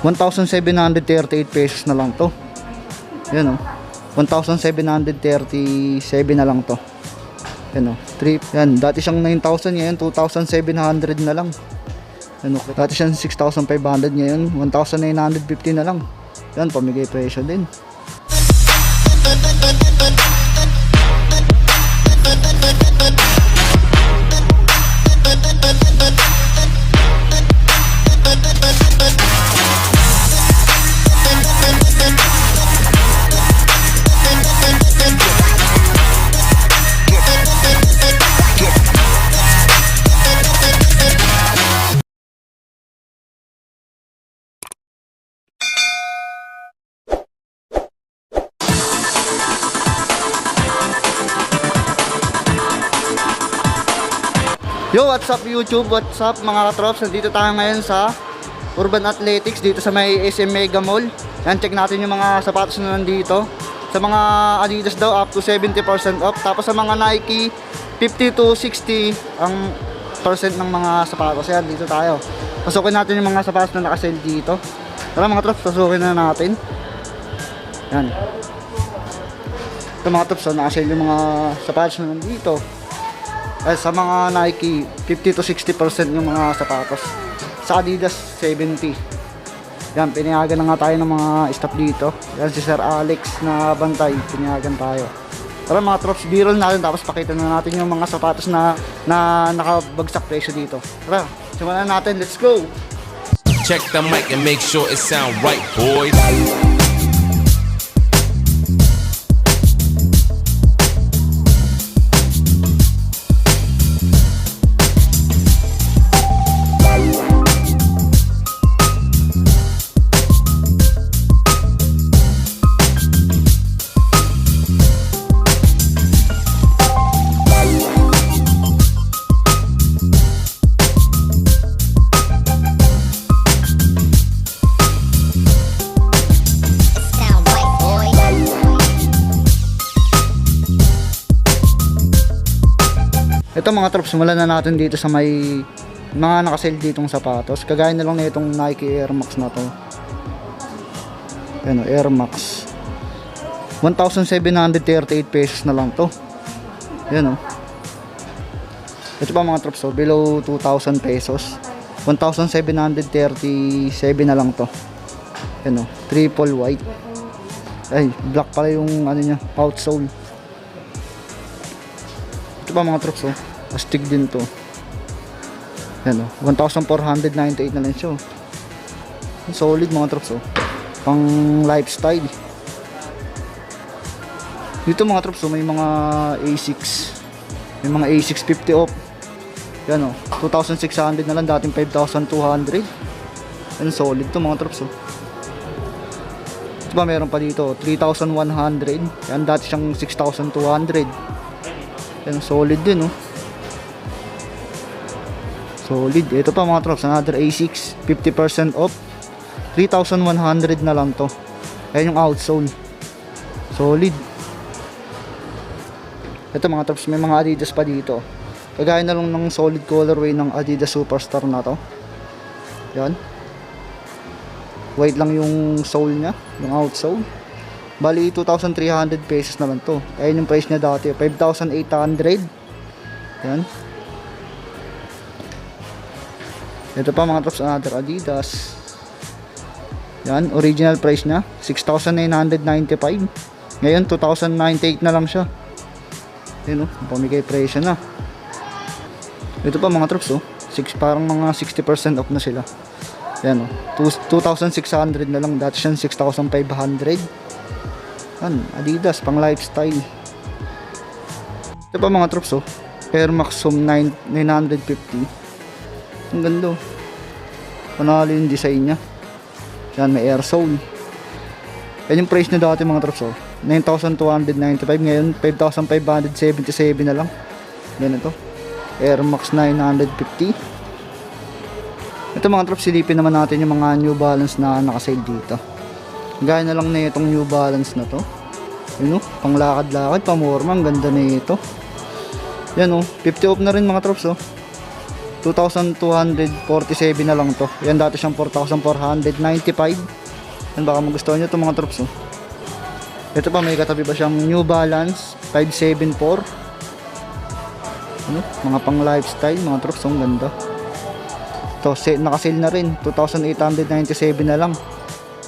1,738 pesos na lang to. Yan o. 1,737 na lang to. Yan o. Yan. Dati siyang 9,000, ngayon 2,700 na lang. Yan o. Dati siyang 6,500, ngayon 1,950 na lang. Yan, pamigay presyo din. Yo, what's up YouTube? What's up mga katrops? Nandito tayo ngayon sa Urban Athletics dito sa may SM Mega Mall. Yan, check natin yung mga sapatos na nandito. Sa mga Adidas daw up to 70% off. Tapos sa mga Nike 50 to 60 ang percent ng mga sapatos. Yan, dito tayo. Pasukin natin yung mga sapatos na nakasale dito. Tara mga trops, pasukin na natin. Yan. Ito mga trops, nakasale yung mga sapatos na nandito. Sa mga Nike 50 to 60% yung mga sapatos. Sa Adidas 70. Yan, pinayagan na nga tayo ng mga staff dito. Yan si Sir Alex na bantay, pinayagan tayo. Tara mga trops, b-roll natin tapos pakita na natin yung mga sapatos na nakabagsak presyo dito. Tara, simulan natin, let's go. Check the mic and make sure it sound right, boys. Ito mga trops, simulan na natin dito sa may mga nakasale ditong sapatos. Kagaya na lang na itong Nike Air Max na to. Ano, Air Max. 1,738 pesos na lang to. Yan o. Ito pa mga trops, below 2,000 pesos. 1,737 na lang to. Yan o, triple white. Ay, black pala yung ano niya, outsole. Ito pa mga trops, astig din to. Yan o, 1,498 na lang siya. Solid mga trops, pang lifestyle. Dito mga trops, may mga A6. May mga A6 50 off. Yan o, 2,600 na lang, dating 5,200. Yan, solid to mga trops. Ito pa meron pa dito, 3,100. Yan, dati siyang 6,200. Yan, solid din solid. Ito pa mga trops, another A6 50% off, 3,100 na lang to. Ayan yung outsole, solid. Ito mga trops, may mga Adidas pa dito. Kagaya na lang ng solid colorway ng Adidas Superstar na to. Yan, white lang yung sole nya, yung outsole. Bali 2,300 pesos na lang to. Ayan yung price niya dati, 5,800. Yan. Ito pa mga trops, another Adidas. Yan, original price niya 6,995. Ngayon 2,098 na lang siya. Yan pamigay presyo na. Ito pa mga trops, parang mga 60% off na sila. Yan 2,600 na lang, dati siyang 6,500. Yan, Adidas pang lifestyle. Ito pa mga trops, Air Max 950. Ang ganda. Panalo yung design nya. Yan, may air sole. Yan yung price na dati mga trops, 9,295. Ngayon 5,577 na lang. Ganito, Air Max 950. Ito mga trops, silipin naman natin yung mga New Balance na nakasale dito. Gaya na lang na itong New Balance na to. Yun pang lakad-lakad, pamorma. Ang ganda na ito. Yan 50 off na rin mga trops. 2,247 na lang to. Yan, dati siyang 4,495. Yan, baka magustuhan nyo itong mga troops, oh. Ito pa, may katabi pa siyang New Balance 574. Ano? Mga pang lifestyle, mga troops, ang ganda. Ito, naka-sale na rin. 2,897 na lang.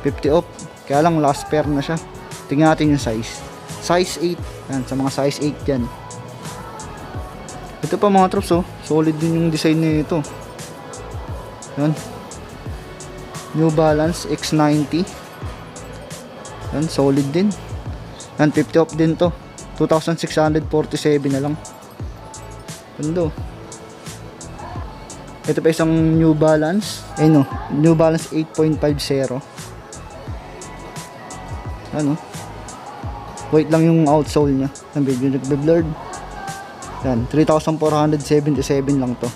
50 off. Kaya lang, last pair na siya. Tingnan natin yung size. Size 8. Yan, sa mga size 8 yan. Ito pa mga troops, oh. Solid din yung design nito. Yan. New Balance X90. Yan, solid din. Yan, 50 off din to. 2,647 na lang. Ganda, oh. Ito pa isang New Balance. Ayun, oh. New Balance 8.50. Ano? White lang yung outsole niya. Ang video nagbe-blurred. Yan, 3,477 lang to.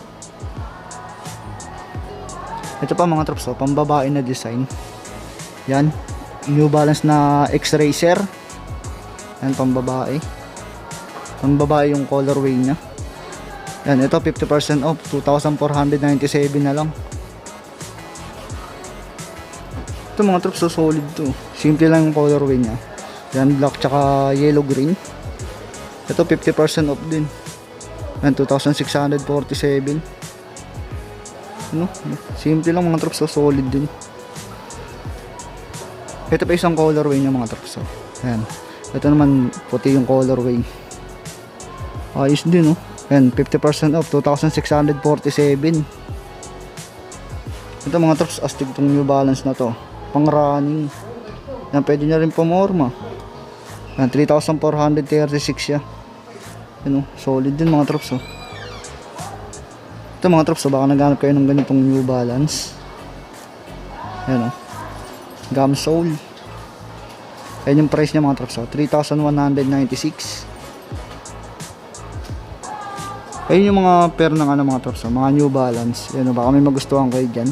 Ito pa mga troops, oh, pambabae na design. Yan, New Balance na X-Racer. Yan, pambabae. Pambabae yung colorway niya. Yan, ito 50% off, 2,497 na lang. Ito mga troops, so solid to. Simple lang yung colorway niya. Yan, black tsaka yellow green. Ito 50% off din. Yan, 2,647. Ano? Simple lang mga troops, so solid din. Ito pa isang colorway niya mga troops. Yan. Ito naman puti yung colorway. Ayos din, oh. Yan, 50% off, 2,647. Ito mga troops, astig tong New Balance na to. Pang running. Yan, pwede na rin pumorma. Yan, 3,436 siya. Yan, oh, solid din mga troops, oh. Ito mga troops, oh, baka naghanap kayo ng ganitong New Balance. Yan, oh. Gum sole. Yan yung price niya mga troops, oh. 3,196. Ayun yung mga pair ng ano mga troops, oh, mga New Balance. Yan, oh, baka may magustuhan kayo dyan.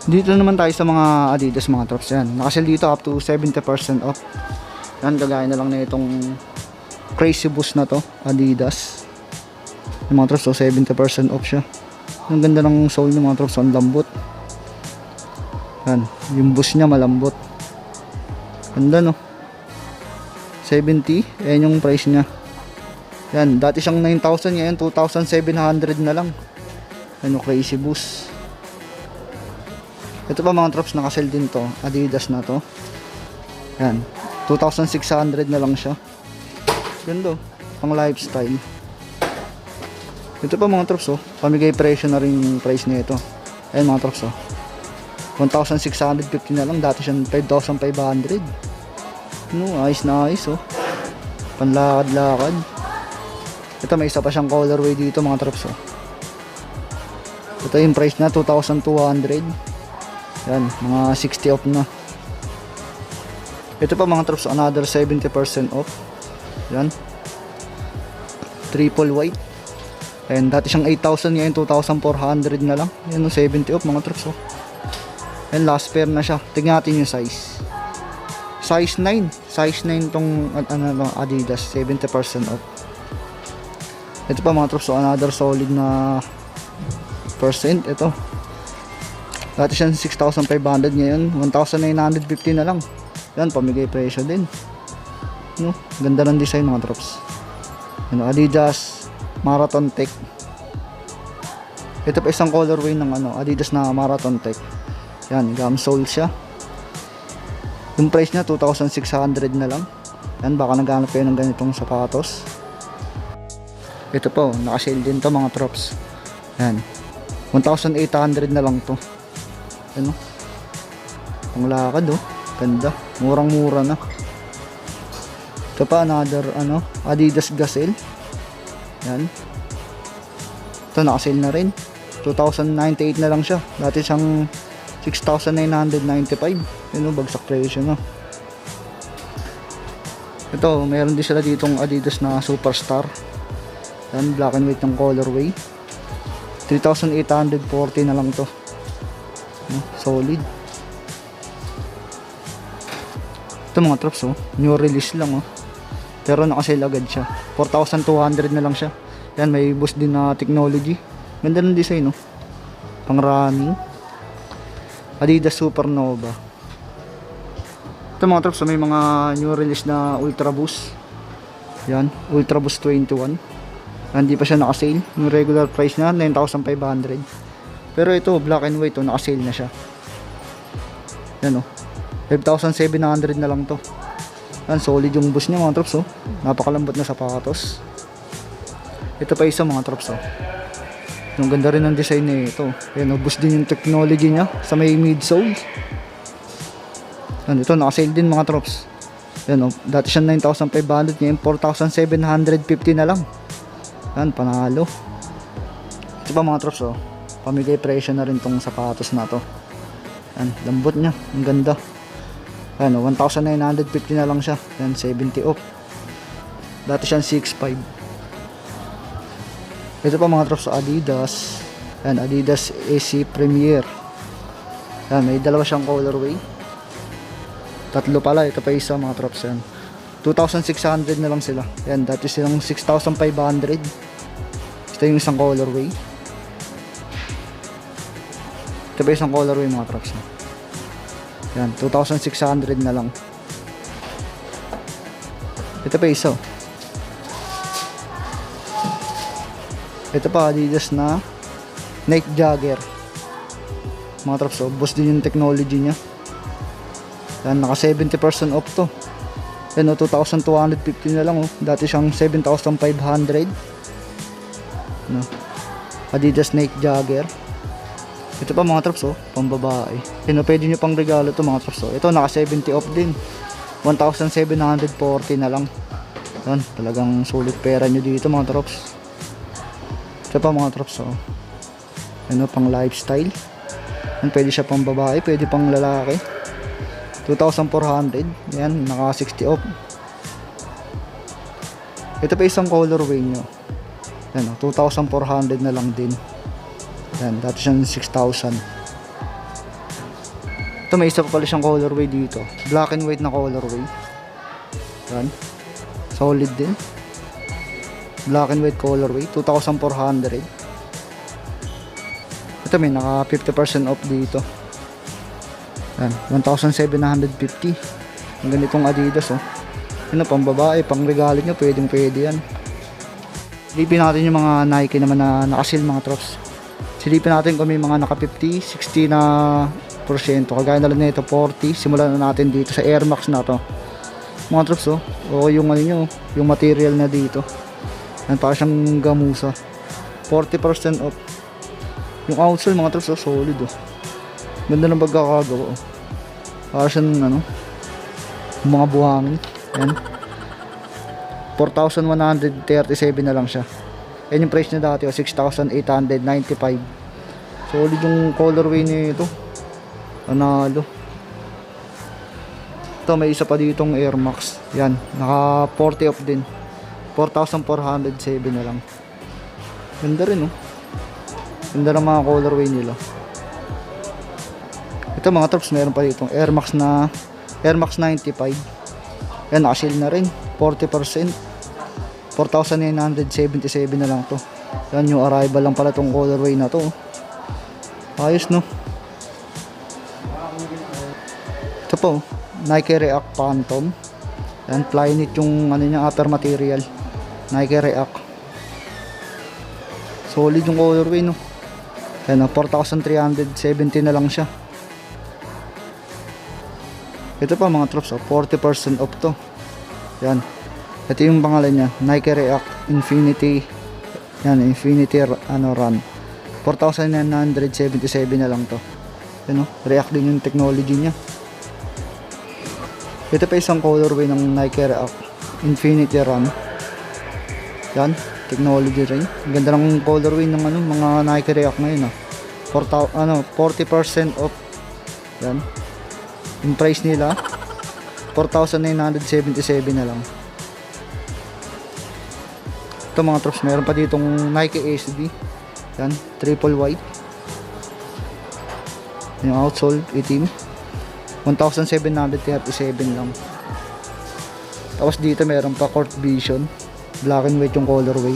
Dito naman tayo sa mga Adidas mga troops. Yan, nakasale dito up to 70% off. Yan, kagaya na lang na itong Crazy Boost na to, Adidas. Yung mga troops, so 70% off siya. Ang ganda ng sole ng mga troops, ang lambot. Yan, yung boost niya malambot. Ganda, no? 70, ayan yung price niya. Yan, dati siyang 9,000, ngayon 2,700 na lang. Yan yung Crazy Boost. Ito pa mga troops, nakasell din to, Adidas na to. Yan, 2,600 na lang siya. Ganda, pang lifestyle. Ito pa mga troops, oh, pamigay presyo na rin yung price nito. Ayan mga troops, oh, 1,650 na lang, dati siyang 5,500. No, ayos na ayos, oh. Panlakad-lakad. Ito, may isa pa siyang colorway dito mga troops, oh. Ito yung price na 2,200. Yan, mga 60 off na. Ito pa mga troops, another 70% off. Yan, triple white. And dati siyang 8,000, ngayon 2,400 na lang. Yan, 70 off mga troops, oh. And last pair na siya. Tingnan natin yung size. Size 9. Size 9 tong Adidas, 70% off. Ito pa mga troops, so another solid na percent. Ito, dati siyang 6,500, ngayon 1,950 na lang. Yan, pamigay presyo din, no? Ganda ng design mga troops. Ano, Adidas Marathon Tech. Ito pa isang colorway ng Adidas na Marathon Tech. Yan, gum sole siya. Yung price niya 2,600 na lang. Yan, baka naghanap kayo ng ganitong sapatos. Ito po, nakasale din to mga troops. Yan, 1,800 na lang to. Ano, pang lakad, oh. Ganda, murang mura na. Ito pa, another Adidas Gazelle. Yan, ito nakasale na rin, 2,098 na lang siya. Dati siyang 6,995. Yun, bagsak presyo na. Ito, meron din sila ditong Adidas na Superstar. Yan, black and white ng colorway. 3,840 na lang to. Solid. Ito mga troops, oh, new release lang, oh. Pero nakasale agad siya, 4,200 na lang siya. Yan, may boost din na technology. Ganda ng design, no? Pang running. Adidas Supernova. Ito mga trops, may mga new release na Ultra Boost. Yan, Ultra Boost 21. Hindi pa siya naka-sale. Yung regular price na 9,500. Pero ito, black and white, naka-sale na siya. Yan, 5,700 na lang to. Yan, solid yung boost niya mga trops, napakalambot na sapatos. Ito pa isa mga trops, yung ganda rin ng design nito. Yan, boost din yung technology niya sa may midsole. Yan, ito naka-sale din mga trops. Yan, dati siya 9,500, ngayon 4,750 na lang. Yan, panalo. Ito pa mga trops, pamigay presyo na rin tong sapatos na to. Yan, lambot niya, ang ganda. Yan, 1,950 na lang siya. Yan, 70 off. Dati siyang 6,500. Ito pa mga trops, Adidas. Yan, Adidas AC Premier. Yan, may dalawa siyang colorway. Tatlo pala, ito pa isa mga trops. Yan, 2,600 na lang sila. Yan, dati silang 6,500. Ito yung isang colorway. Ito pa isang colorway mga trops. Yan, 2,600 na lang. Ito pa isa. Ito pa Adidas na Nike Jagger. Mga trops, boost din yung technology niya. Yan, naka 70% off to. Yan, 2,250 na lang. Dati siyang 7,500. No. Adidas Nike Jagger. Ito pa mga trops, pambabae. Yan, pwede nyo pang regalo to mga trops. Ito naka 70 off din. 1,740 na lang. Yan, talagang sulit pera nyo dito mga trops. Ito pa mga trops, ano, pang lifestyle. Yan, pwede siya pang babae, pwede pang lalaki. 2,400. Yan, naka 60 off. Ito pa isang colorway nyo. Yan, 2,400 na lang din. Yan, dati siyang 6,000. Ito, may isa pa pala siyang colorway dito. Black and white na colorway. Yan, solid din. Black and white colorway, 2,400. Ito, may naka 50% off dito. Yan, 1,750. Ang ganitong Adidas, Ano, pang babae, pang regalo nyo, pwedeng pwede yan. Silipin natin yung mga Nike naman na nakasil mga trops. Silipin natin kung may mga naka 50, 60 na porsyento. Kagaya na lang nito, 40. Simulan na natin dito sa Air Max na to. Mga trops, o yung ano nyo, yung material na dito. Yan, para siyang gamusa. 40% off. Yung outsole mga trops, solid, Ganda ng pagkakagawa, Para siyang ano, mga buhangin. Yan, 4,137 na lang siya. Yan yung price niya dati, 6,895. Solid yung colorway nito. Panalo. Ito, may isa pa ditong Air Max. Yan, naka 40 off din. 4,407 na lang. Ganda rin, Ganda ng mga colorway nila. Ito mga trops, meron pa ditong Air Max na Air Max 95. Yan, naka-sale na rin, 40%. 4,977 na lang to. Yan, yung arrival lang pala tong colorway na to. Ayos, no? Ito po, Nike React Phantom. Yan, Flyknit yung ano niya, upper material. Nike React. Solid yung colorway, no? Yan, 4,370 na lang siya. Ito pa mga trops, 40% off to. Yan, ito yung pangalan niya, Nike React Infinity. Yan, Infinity Run. 4,977 na lang to. Yan, React din yung technology niya. Ito pa isang colorway ng Nike React Infinity Run. Yan, technology rin. Ganda ng colorway ng mga Nike React ngayon, 40% off. Yan, yung price nila 4,977 na lang. Ito mga trops, meron pa ditong Nike SB. Yan, triple white. Yung outsole itim, 1,737 lang. Tapos dito meron pa Court Vision, black and white yung colorway.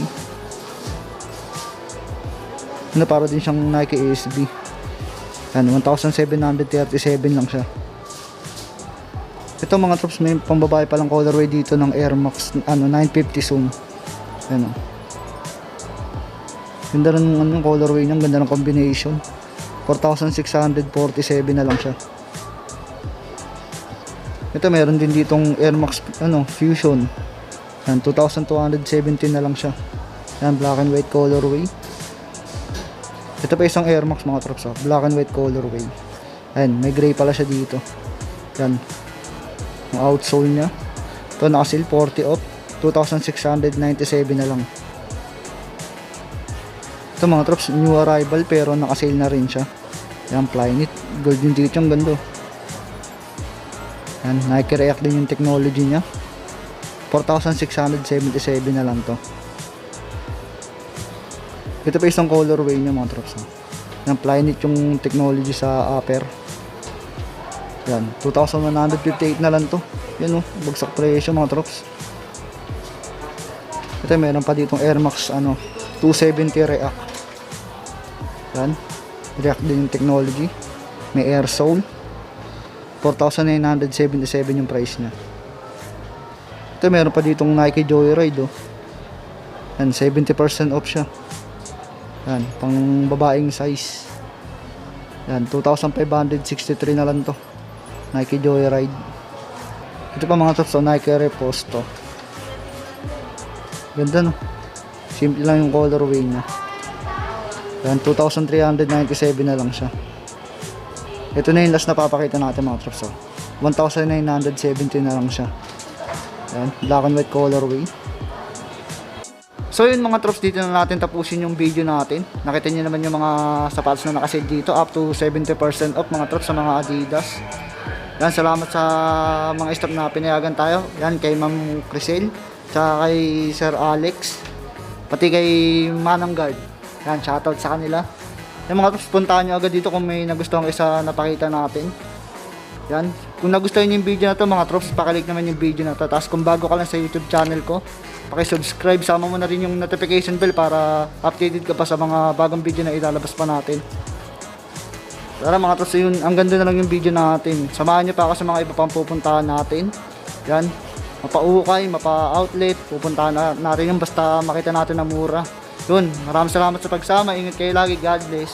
Ano, para din siyang Nike SB. Yan, 1,737 lang siya. Ito mga troops, may pambabae palang colorway dito ng Air Max 950 Zoom. Yan o. Ganda rin ng colorway niya, ganda ng combination. 4,647 na lang siya. Ito meron din ditong Air Max Fusion. Yan, 2,217 na lang siya. Yan, black and white colorway. Ito pa isang Air Max mga troops, black and white colorway. Ayan, may gray pala siya dito. Yan, ang outsole niya. Ito nakasil 40 off, 2,697 na lang. Ito mga troops, new arrival pero naka-sale na rin siya. Yan, Flyknit, gold yung dito, yung ganda. Yan, Nike React din yung technology niya. 4,677 na lang to. Ito pa isang colorway niya mga troops. Yan, Flyknit yung technology sa upper. Yan, 2,158 na lang to. Yan o, bagsak presyo mga troops. Ito meron pa ditong Air Max 270 React. Yan, React din yung technology. May air sole. 4,977 yung price niya. Ito meron pa ditong Nike Joyride oh. Yan, 70% off siya. Yan, pang babaeng size. Yan, 2,563 na lang to. Nike Joyride. Ito pa mga troops, Nike Reposto. Ganda no. Simple lang yung colorway niya. Yan, 2,397 na lang siya. Ito na yung last na papakita natin mga troops. 1,970 na lang siya. Yan, black and white colorway. So yun mga troops, dito na natin tapusin yung video natin. Nakita niyo naman yung mga sapatos na nakasid dito, up to 70% off mga troops sa mga Adidas. Yan, salamat sa mga stock na pinayagan tayo. Yan, kay Ma'am Crisel, tsaka kay Sir Alex, pati kay Manang Guard. Yan, shoutout sa kanila. Yan mga troops, puntahan nyo agad dito kung may nagustuhan isa napakita natin. Yan, kung nagustuhan nyo yung video na to mga troops, pakalik naman yung video na to. Tapos kung bago ka lang sa YouTube channel ko, paki-subscribe, sama mo na rin yung notification bell para updated ka pa sa mga bagong video na ilalabas pa natin. Tara mga troops, yun, ang ganda na lang yung video natin. Samahan nyo pa ako sa mga iba pang pupuntahan natin. Yan, mapa-ukay, mapa-outlet, pupuntahan natin yung basta makita natin na mura. Yun, maraming salamat sa pagsama, ingat kayo lagi, God bless.